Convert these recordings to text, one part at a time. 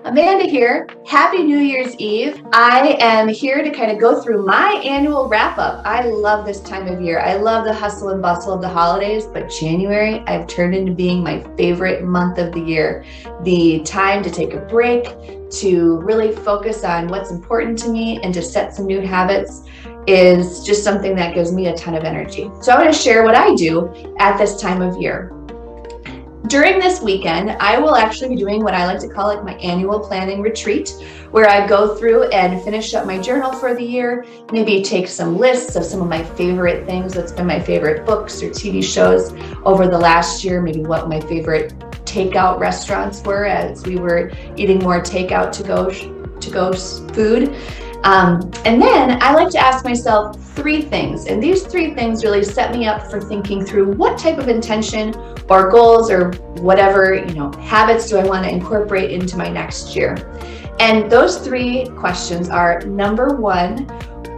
Amanda here. Happy New Year's Eve. I am here to kind of go through my annual wrap up. I love this time of year. I love the hustle and bustle of the holidays, but January I've turned into being my favorite month of the year. The time to take a break, to really focus on what's important to me and to set some new habits is just something that gives me a ton of energy. So I want to share what I do at this time of year. During this weekend, I will actually be doing what I like to call my annual planning retreat, where I go through and finish up my journal for the year, maybe take some lists of some of my favorite things, what's been my favorite books or TV shows over the last year, maybe what my favorite takeout restaurants were as we were eating more takeout to-go food. And then I like to ask myself 3 things, and these 3 things really set me up for thinking through what type of intention or goals or whatever, habits do I want to incorporate into my next year. And those 3 questions are, number 1,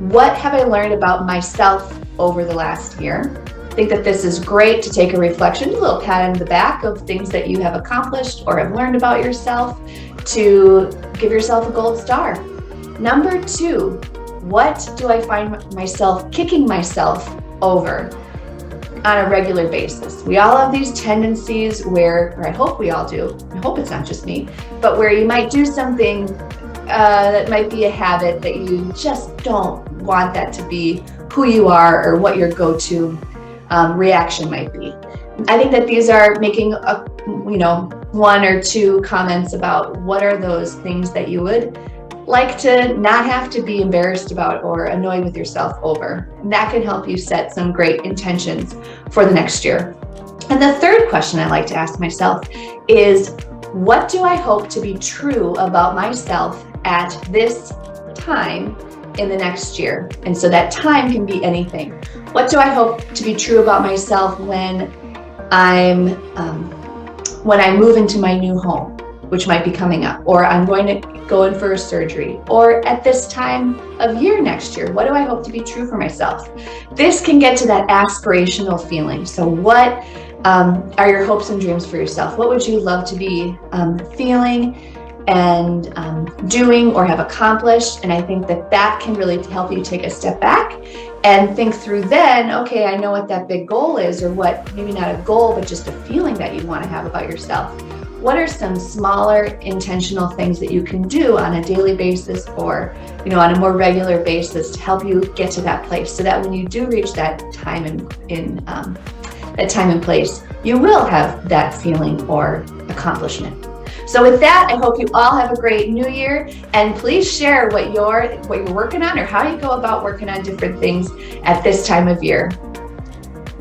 what have I learned about myself over the last year? I think that this is great to take a reflection, a little pat on the back of things that you have accomplished or have learned about yourself to give yourself a gold star. Number 2, what do I find myself kicking myself over on a regular basis? We all have these tendencies where, or I hope we all do, I hope it's not just me, but where you might do something that might be a habit that you just don't want that to be who you are or what your go-to reaction might be. I think that these are making 1 or 2 comments about what are those things that you would like to not have to be embarrassed about or annoyed with yourself over. And that can help you set some great intentions for the next year. And the 3rd question I like to ask myself is, what do I hope to be true about myself at this time in the next year? And so that time can be anything. What do I hope to be true about myself when I move into my new home, which might be coming up, or I'm going to go in for a surgery, or at this time of year next year, what do I hope to be true for myself? This can get to that aspirational feeling. So what are your hopes and dreams for yourself? What would you love to be feeling and doing or have accomplished? And I think that can really help you take a step back and think through then, okay, I know what that big goal is, or what, maybe not a goal, but just a feeling that you want to have about yourself. What are some smaller intentional things that you can do on a daily basis or, on a more regular basis to help you get to that place, so that when you do reach that time and place, you will have that feeling or accomplishment. So with that, I hope you all have a great new year, and please share what you're working on or how you go about working on different things at this time of year.